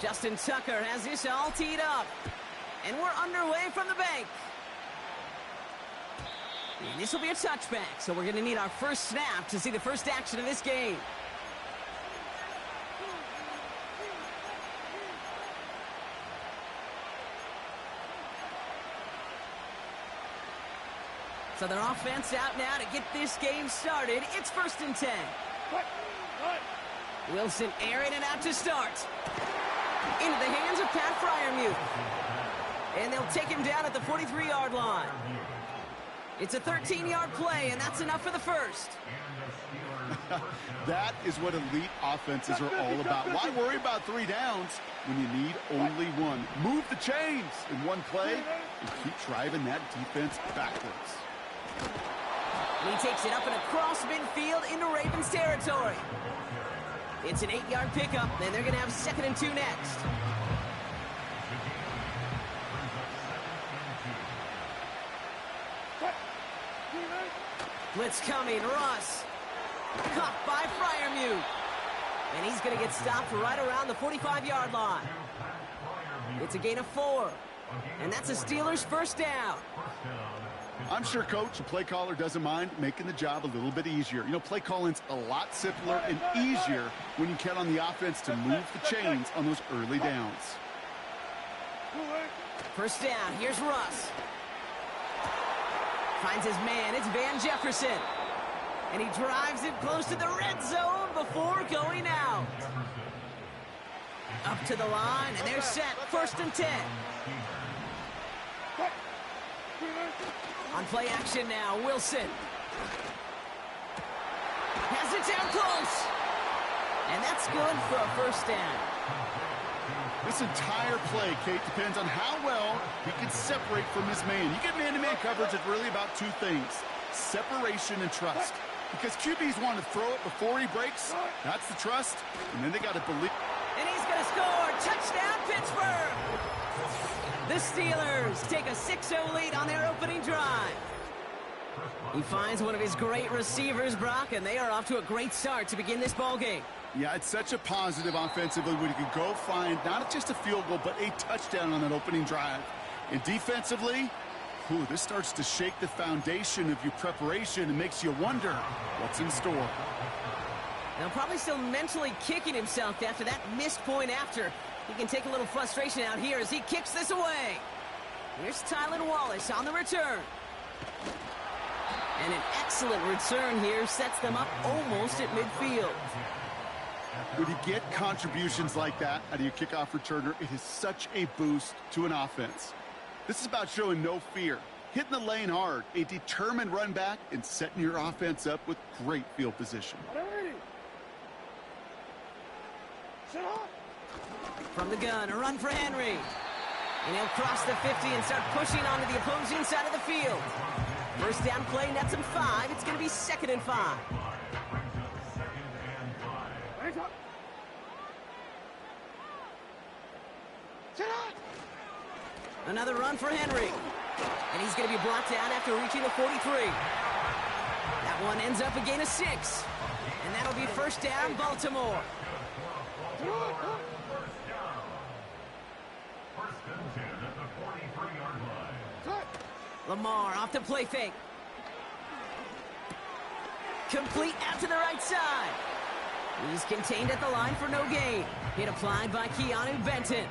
Justin Tucker has this all teed up. And we're underway from the bank. And this will be a touchback, so we're going to need our first snap to see the first action of this game. So their offense out now to get this game started. It's 1st and 10. Wilson airing it out to start. Into the hands of Pat Fryermuth. And they'll take him down at the 43-yard line. It's a 13-yard play, and that's enough for the first. That is what elite offenses are all about. Why worry about 3 downs when you need only one? Move the chains in one play and keep driving that defense backwards. And he takes it up and across midfield into Ravens territory. It's an 8-yard pickup, and they're going to have 2nd and 2 next. Blitz coming, Russ. Caught by Fryermuth. And he's going to get stopped right around the 45-yard line. It's a gain of 4. And that's a Steelers first down. I'm sure coach and play caller doesn't mind making the job a little bit easier. You know, play calling's a lot simpler and easier when you count on the offense to move the chains on those early downs. First down, here's Russ. Finds his man, it's Van Jefferson. And he drives it close to the red zone before going out. Up to the line, and they're set. 1st and 10. On play action now, Wilson. Has it down close. And that's good for a first down. This entire play, Kate, depends on how well he can separate from his man. You get man-to-man coverage, it's really about 2 things. Separation and trust. Because QBs want to throw it before he breaks. That's the trust. And then they got to believe. And he's going to score. Touchdown, Pittsburgh. The Steelers take a 6-0 lead on their opening drive. He finds one of his great receivers, Brock, and they are off to a great start to begin this ballgame. Yeah, it's such a positive offensively when you can go find not just a field goal, but a touchdown on that opening drive. And defensively, this starts to shake the foundation of your preparation and makes you wonder what's in store. Now, probably still mentally kicking himself after that missed point after. He can take a little frustration out here as he kicks this away. Here's Tylan Wallace on the return. And an excellent return here sets them up almost at midfield. When you get contributions like that out of your kickoff returner, it is such a boost to an offense. This is about showing no fear, hitting the lane hard, a determined run back, and setting your offense up with great field position. From the gun, a run for Henry. And he'll cross the 50 and start pushing onto the opposing side of the field. First down play, nets him 5. It's going to be 2nd and 5. Another run for Henry. And he's going to be brought down after reaching the 43. That one ends up a gain of 6. And that'll be first down, Baltimore. Lamar off the play fake. Complete out to the right side. He's contained at the line for no gain. Hit applied by Keanu Benton.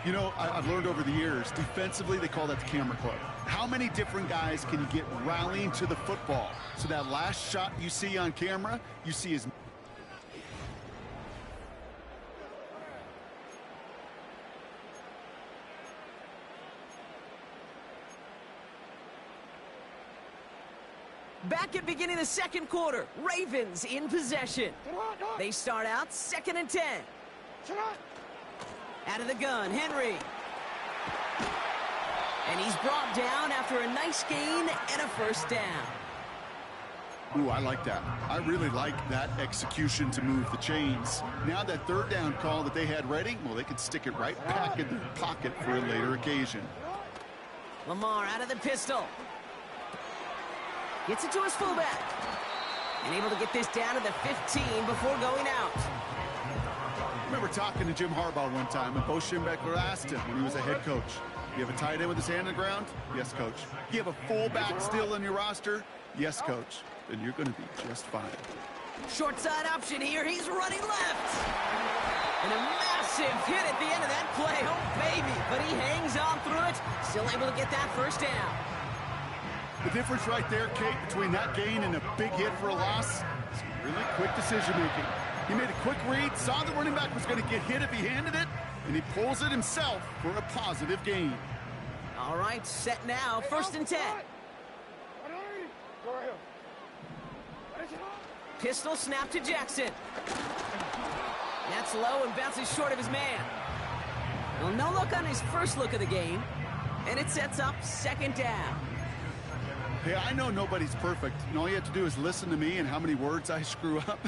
You know, I've learned over the years, defensively, they call that the camera club. How many different guys can you get rallying to the football? So that last shot you see on camera, you see his... Back at beginning of the second quarter, Ravens in possession. They start out 2nd and 10. Out of the gun, Henry. And he's brought down after a nice gain and a first down. Ooh, I like that. I really like that execution to move the chains. Now that 3rd down call that they had ready, well, they could stick it right back in their pocket for a later occasion. Lamar out of the pistol. Gets it to his fullback. And able to get this down to the 15 before going out. I remember talking to Jim Harbaugh one time, and Bo Schembechler asked him when he was a head coach, you have a tight end with his hand on the ground? Yes, coach. You have a fullback still on your roster? Yes, coach. Then you're going to be just fine. Short side option here. He's running left. And a massive hit at the end of that play. Oh, baby. But he hangs on through it. Still able to get that first down. The difference right there, Kate, between that gain and a big hit for a loss is really quick decision-making. He made a quick read, saw the running back was going to get hit if he handed it, and he pulls it himself for a positive gain. All right, set now. First and 10. Pistol snap to Jackson. That's low and bounces short of his man. Well, no look on his first look of the game, and it sets up second down. Hey, I know nobody's perfect, and all you have to do is listen to me and how many words I screw up.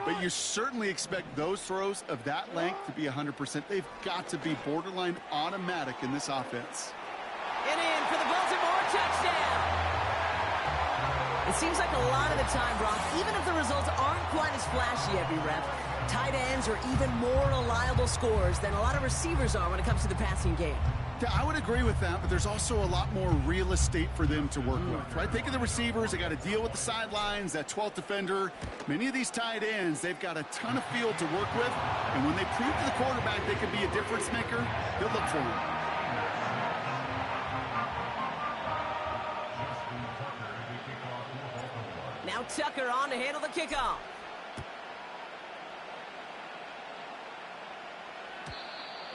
But you certainly expect those throws of that length to be 100%. They've got to be borderline automatic in this offense. And in for the Baltimore touchdown. It seems like a lot of the time, Brock, even if the results aren't quite as flashy every rep, tight ends are even more reliable scorers than a lot of receivers are when it comes to the passing game. Yeah, I would agree with that, but there's also a lot more real estate for them to work with, right? Think of the receivers. They got to deal with the sidelines, that 12th defender. Many of these tight ends, they've got a ton of field to work with, and when they prove to the quarterback they can be a difference maker, they'll look for him. Now Tucker on to handle the kickoff.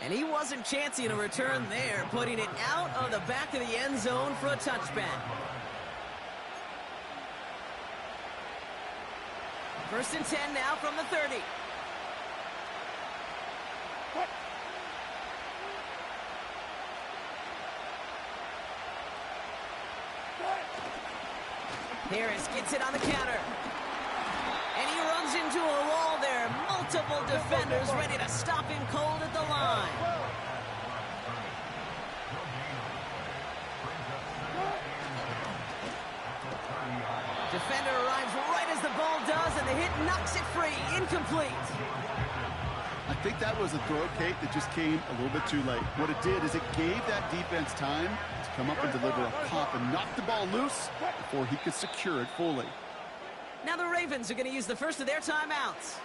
And he wasn't chancing a return there, putting it out of the back of the end zone for a touchback. First and 10 now from the 30. Harris gets it on the counter. And he runs into a wall there. Multiple defenders ready to stop him cold at the line. Defender arrives right as the ball does, and the hit knocks it free. Incomplete. I think that was a throw, Kate, that just came a little bit too late. What it did is it gave that defense time to come up and deliver a pop and knock the ball loose before he could secure it fully. Now the Ravens are going to use the first of their timeouts.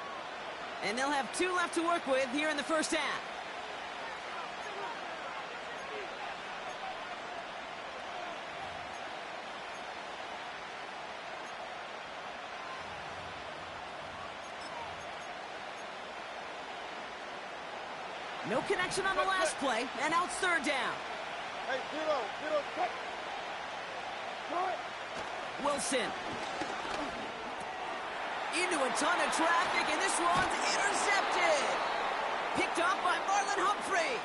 And they'll have 2 left to work with here in the first half. No connection on the last play, and now it's third down. Hey, zero, cut. Wilson. Into a ton of traffic, and this one's intercepted. Picked off by Marlon Humphrey.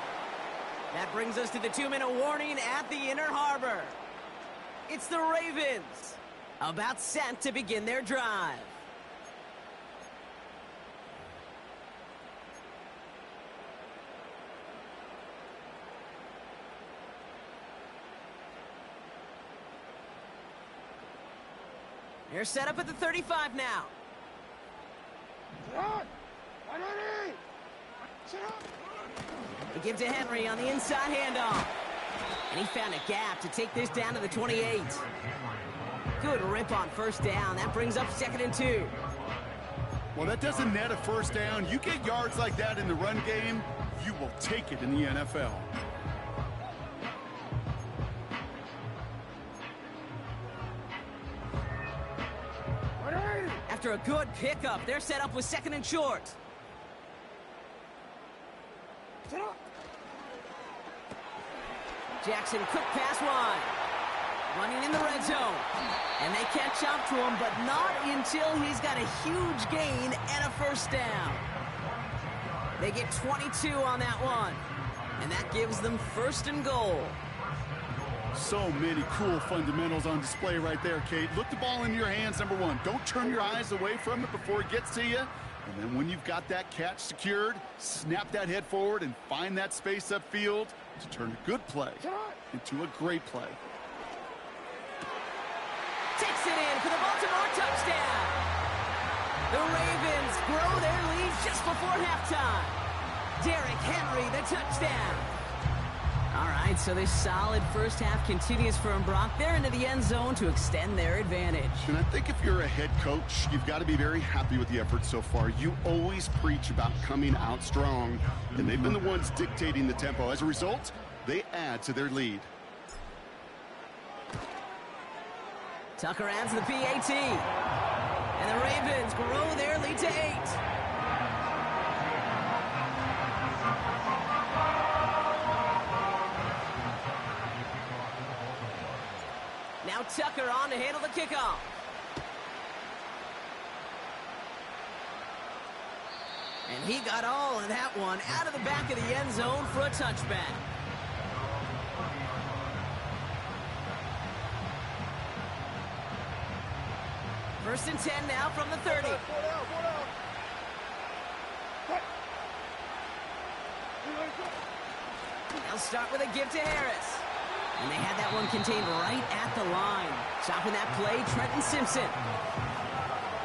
That brings us to the 2-minute warning at the Inner Harbor. It's the Ravens, about set to begin their drive. They're set up at the 35 now. They give to Henry on the inside handoff. And he found a gap to take this down to the 28. Good rip on first down. That brings up 2nd and 2. Well, that doesn't net a first down. You get yards like that in the run game, you will take it in the NFL. After a good pickup, they're set up with 2nd and short. Jackson, quick pass wide. Running in the red zone. And they catch up to him, but not until he's got a huge gain and a first down. They get 22 on that one. And that gives them 1st and goal. So many cool fundamentals on display right there, Kate. Look the ball in your hands, number one. Don't turn your eyes away from it before it gets to you. And then when you've got that catch secured, snap that head forward and find that space upfield to turn a good play into a great play. Takes it in for the Baltimore touchdown. The Ravens grow their lead just before halftime. Derrick Henry, the touchdown. All right, so this solid first half continues for them, Brock. They're into the end zone to extend their advantage. And I think if you're a head coach, you've got to be very happy with the effort so far. You always preach about coming out strong, and they've been the ones dictating the tempo. As a result, they add to their lead. Tucker adds the PAT. And the Ravens grow their lead to 8. Now Tucker on to handle the kickoff. And he got all of that one out of the back of the end zone for a touchback. First and 10 now from the 30. They'll start with a give to Harris. And they had that one contained right at the line. Stopping that play, Trenton Simpson.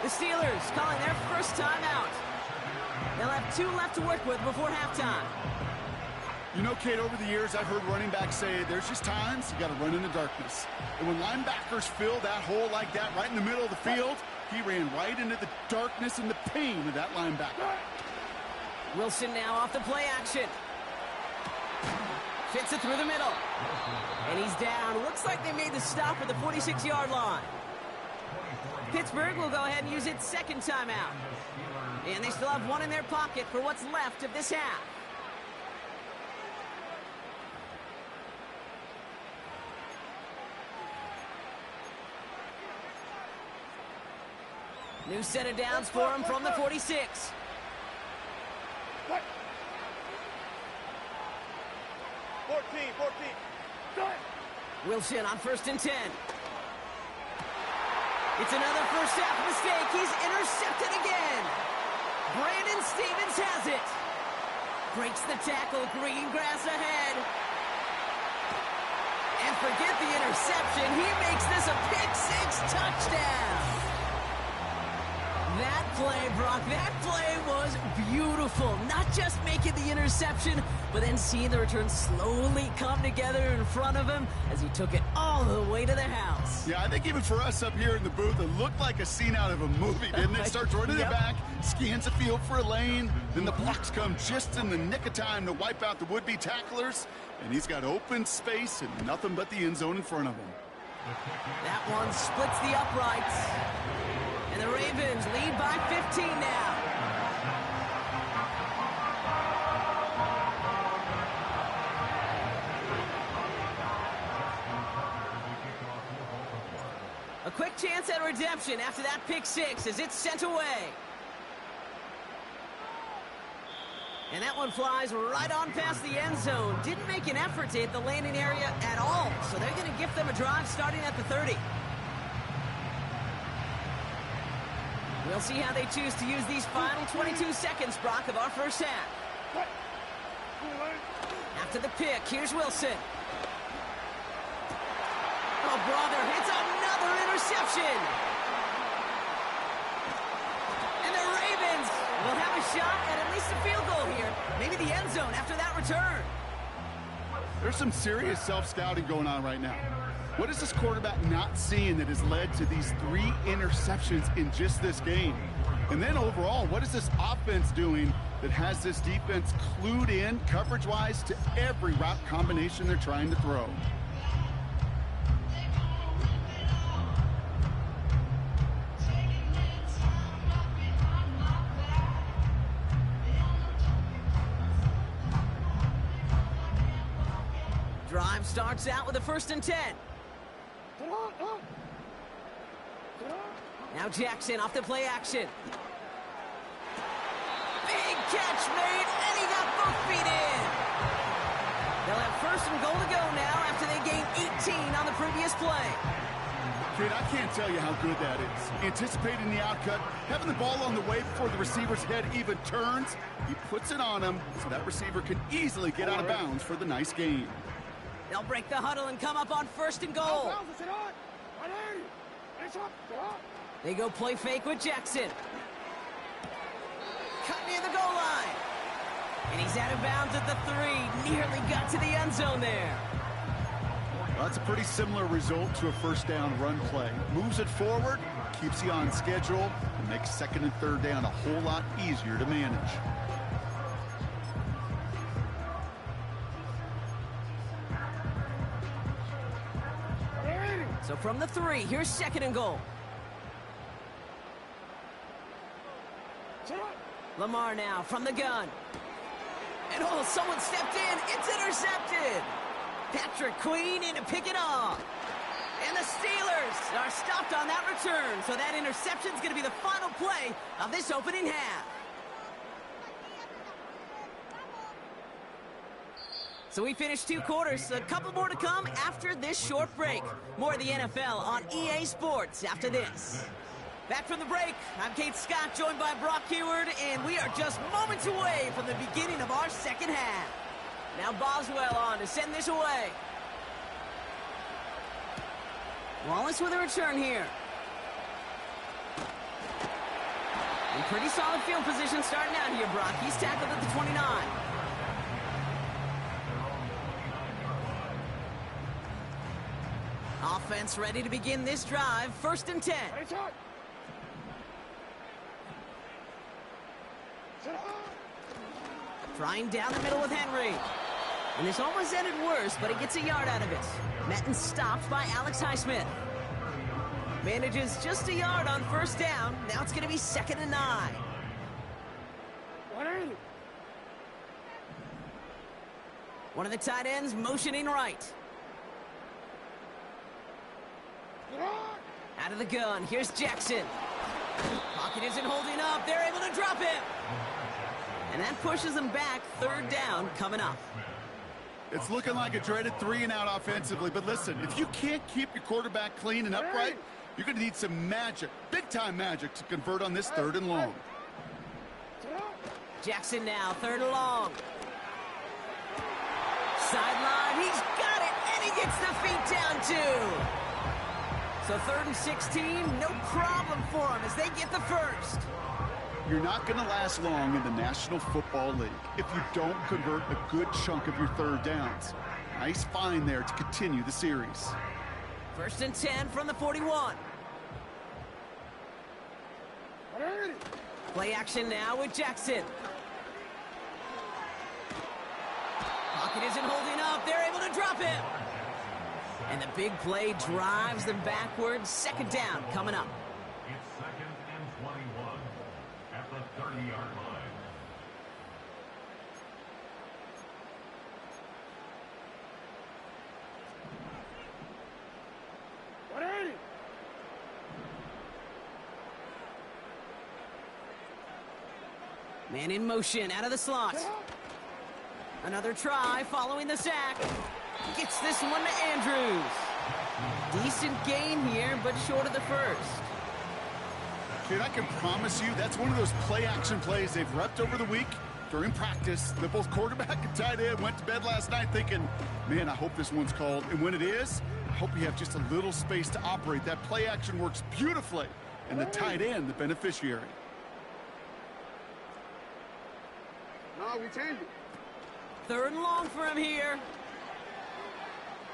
The Steelers calling their first timeout. They'll have 2 left to work with before halftime. You know, Kate, over the years, I've heard running backs say there's just times you got to run in the darkness. And when linebackers fill that hole like that right in the middle of the field, he ran right into the darkness and the pain of that linebacker. Wilson now off the play action. Fits it through the middle. And he's down. Looks like they made the stop at the 46-yard line. Pittsburgh will go ahead and use its second timeout. And they still have 1 in their pocket for what's left of this half. New set of downs for him from the 46. What? 14. Wilson on first and 10. It's another first half mistake. He's intercepted again. Brandon Stevens has it. Breaks the tackle. Green grass ahead. And forget the interception. He makes this a pick-6 touchdown. That play, Brock, that play was beautiful. Not just making the interception, but then seeing the return slowly come together in front of him as he took it all the way to the house. Yeah, I think even for us up here in the booth, it looked like a scene out of a movie, didn't it? Starts running it back, scans the field for a lane, then the blocks come just in the nick of time to wipe out the would-be tacklers, and he's got open space and nothing but the end zone in front of him. That one splits the uprights. And the Ravens lead by 15 now. A quick chance at redemption after that pick-6 as it's sent away. And that one flies right on past the end zone. Didn't make an effort to hit the landing area at all. So they're going to gift them a drive starting at the 30. We'll see how they choose to use these final 22 seconds, Brock, of our first half. After the pick, here's Wilson. Oh, brother, it's another interception. And the Ravens will have a shot at least a field goal here. Maybe the end zone after that return. There's some serious self-scouting going on right now. What is this quarterback not seeing that has led to these 3 interceptions in just this game? And then overall, what is this offense doing that has this defense clued in coverage-wise to every route combination they're trying to throw? Drive starts out with a first and 10. Now Jackson off the play action. Big catch made, and he got both feet in. They'll have first and goal to go now after they gained 18 on the previous play. Kid, I can't tell you how good that is. Anticipating the outcut, having the ball on the way before the receiver's head even turns, he puts it on him so that receiver can easily get out of bounds for the nice gain. They'll break the huddle and come up on first and goal. They go play fake with Jackson. near the goal line. And he's out of bounds at the 3. Nearly got to the end zone there. Well, that's a pretty similar result to a first down run play. Moves it forward, keeps you on schedule, and makes second and third down a whole lot easier to manage. So from the 3, here's second and goal. Lamar now from the gun. And oh, someone stepped in. It's intercepted. Patrick Queen in to pick it off. And the Steelers are stopped on that return. So that interception is going to be the final play of this opening half. So we finished 2 quarters. A couple more to come after this short break. More of the NFL on EA Sports after this. Back from the break, I'm Kate Scott, joined by Brock Heward, and we are just moments away from the beginning of our second half. Now Boswell on to send this away. Wallace with a return here. In pretty solid field position starting out here, Brock. He's tackled at the 29. Offense ready to begin this drive. First and 10. Trying down the middle with Henry. And this almost ended worse, but he gets a yard out of it. Metten stopped by Alex Highsmith. Manages just a yard on first down. Now it's going to be second and 9. One of the tight ends motioning right. Out of the gun, here's Jackson. Pocket isn't holding up. They're able to drop him. And that pushes them back. Third down coming up. It's looking like a dreaded 3-and-out offensively. But listen, if you can't keep your quarterback clean and upright, you're going to need some magic, big-time magic, to convert on this 3rd and long. Jackson now, 3rd and long. Sideline, he's got it, and he gets the feet down too. So 3rd and 16, no problem for him as they get the first. You're not going to last long in the National Football League if you don't convert a good chunk of your 3rd downs. Nice find there to continue the series. 1st and 10 from the 41. Play action now with Jackson. Pocket isn't holding up. They're able to drop him. And the big play drives them backwards. Second down coming up. It's 2nd and 21 at the 30-yard line. Man in motion out of the slot. Another try following the sack. Gets this one to Andrews. Decent gain here, but short of the first. Kid, I can promise you that's one of those play-action plays they've repped over the week during practice. The both quarterback and tight end went to bed last night thinking, man, I hope this one's called. And when it is, I hope you have just a little space to operate. That play-action works beautifully, and the tight end, the beneficiary. No, we change it. 3rd and long for him here.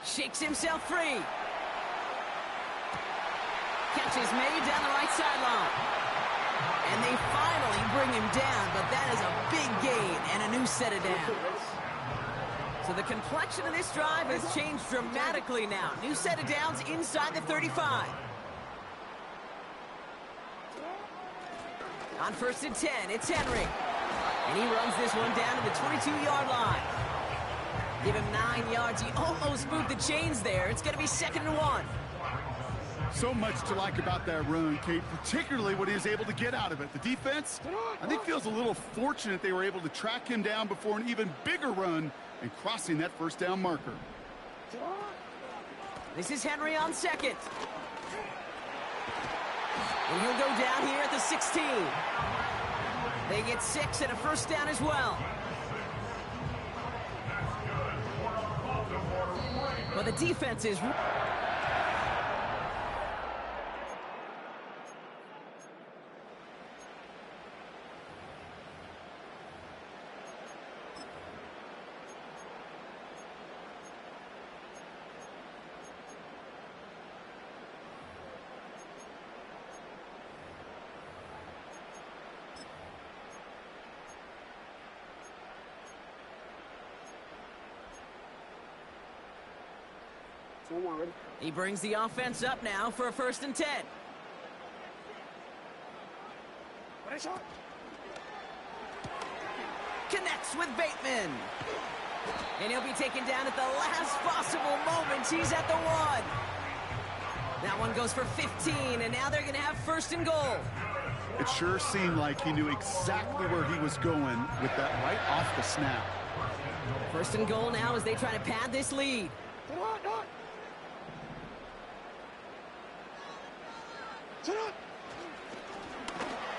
Shakes himself free. Catch is made down the right sideline. And they finally bring him down, but that is a big gain and a new set of downs. So the complexion of this drive has changed dramatically now. New set of downs inside the 35. On 1st and 10, it's Henry. And he runs this one down to the 22-yard line. Give him 9 yards. He almost moved the chains there. It's going to be 2nd and 1. So much to like about that run, Kate, particularly what he was able to get out of it. The defense, I think, feels a little fortunate they were able to track him down before an even bigger run and crossing that first down marker. This is Henry on 2nd. And he'll go down here at the 16. They get 6 and a first down as well. But the defense is... 2-1, ready? He brings the offense up now for a 1st and 10. Ready, shot. Connects with Bateman. And he'll be taken down at the last possible moment. He's at the 1. That one goes for 15, and now they're going to have 1st and goal. It sure seemed like he knew exactly where he was going with that right off the snap. 1st and goal now as they try to pad this lead.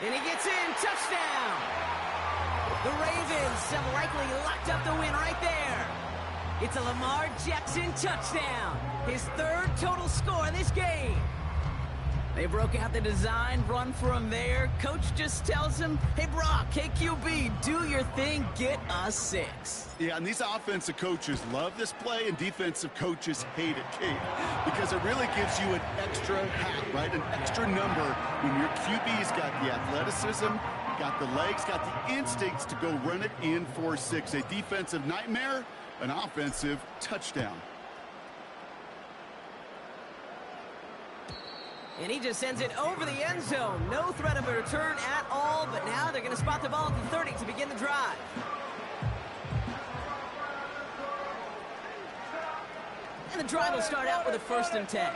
And he gets in. Touchdown! The Ravens have likely locked up the win right there. It's a Lamar Jackson touchdown. His 3rd total score in this game. They broke out the design, run for him there. Coach just tells him, hey, Brock, hey, QB, do your thing, get a 6. Yeah, and these offensive coaches love this play, and defensive coaches hate it, Kate, because it really gives you an extra hat, right, an extra number when your QB's got the athleticism, got the legs, got the instincts to go run it in for 6. A defensive nightmare, an offensive touchdown. And he just sends it over the end zone. No threat of a return at all, but now they're going to spot the ball at the 30 to begin the drive. And the drive will start out with a 1st and 10.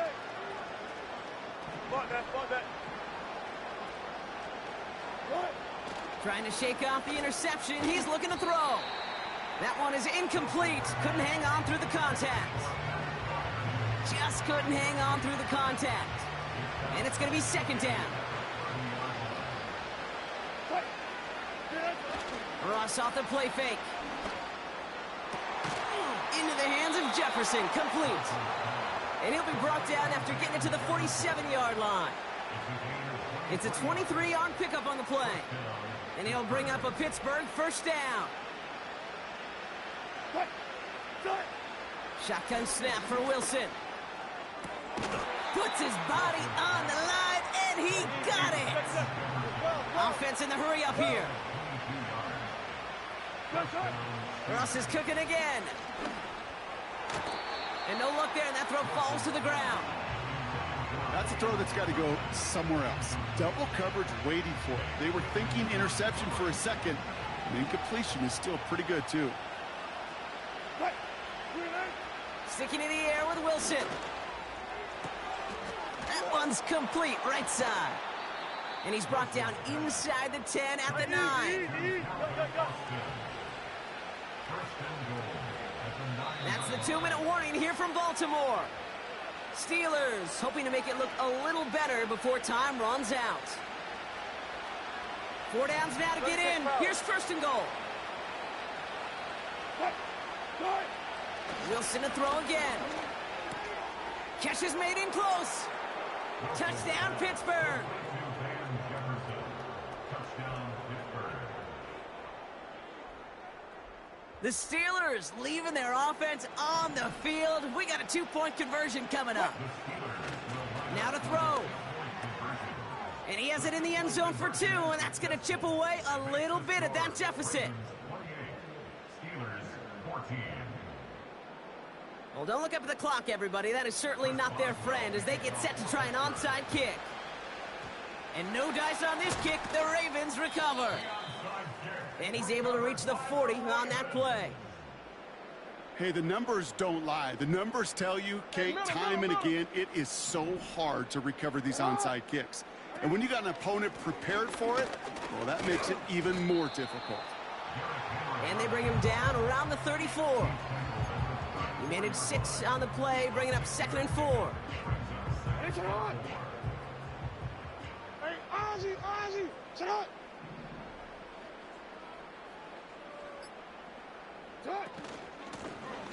Trying to shake off the interception. He's looking to throw. That one is incomplete. Couldn't hang on through the contact. Just couldn't hang on through the contact. And it's going to be 2nd down. Ross off the play fake. Into the hands of Jefferson. Complete. And he'll be brought down after getting it to the 47-yard line. It's a 23-yard pickup on the play. And he'll bring up a Pittsburgh 1st down. Shotgun snap for Wilson. Puts his body on the line, and he got it. Offense in the hurry up here. Ross is cooking again. And no luck there, and that throw falls to the ground. That's a throw that's got to go somewhere else. Double coverage waiting for it. They were thinking interception for a second. And incompletion is still pretty good, too. Sticking in the air with Wilson. That one's complete, right side. And he's brought down inside the 10 at the 9. That's the 2-minute warning here from Baltimore. Steelers hoping to make it look a little better before time runs out. 4 downs now to get in. Here's 1st and goal. Wilson to throw again. Catch is made in close. Touchdown, Pittsburgh. The Steelers leaving their offense on the field. We got a 2-point conversion coming up. Now to throw. And he has it in the end zone for 2, and that's going to chip away a little bit at that deficit. Well, don't look up at the clock, everybody. That is certainly not their friend as they get set to try an onside kick. And no dice on this kick. The Ravens recover. And he's able to reach the 40 on that play. Hey, the numbers don't lie. The numbers tell you, Kate, time and again, it is so hard to recover these onside kicks. And when you got an opponent prepared for it, well, that makes it even more difficult. And they bring him down around the 34. He managed 6 on the play, bringing up 2nd and 4. Hey, Ozzy, shut up.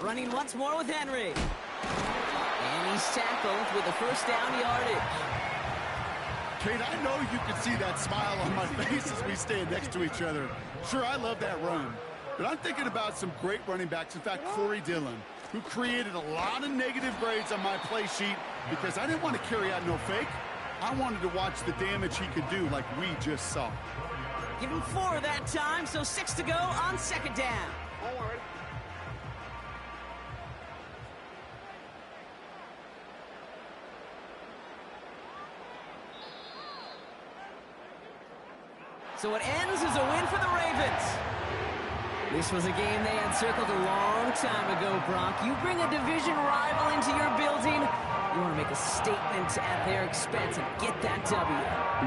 Running once more with Henry. And he's tackled with a 1st down yardage. Kate, I know you can see that smile on my face as we stand next to each other. Sure, I love that run. But I'm thinking about some great running backs. In fact, Corey Dillon, who created a lot of negative grades on my play sheet because I didn't want to carry out no fake. I wanted to watch the damage he could do like we just saw. Give him 4 that time, so 6 to go on 2nd down. So it ends as a win for the Ravens. This was a game they had circled a long time ago, Brock. You bring a division rival into your building, you want to make a statement at their expense and get that W.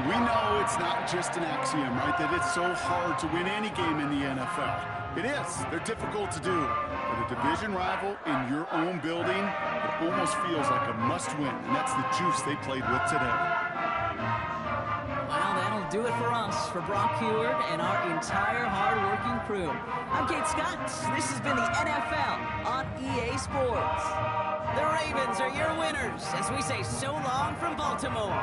We know it's not just an axiom, right, that it's so hard to win any game in the NFL. It is. They're difficult to do. But a division rival in your own building, it almost feels like a must-win, and that's the juice they played with today. Well, that'll do it for us, for Brock Heward and our entire hard-working crew. I'm Kate Scott. This has been the NFL on EA Sports. The Ravens are your winners as we say so long from Baltimore.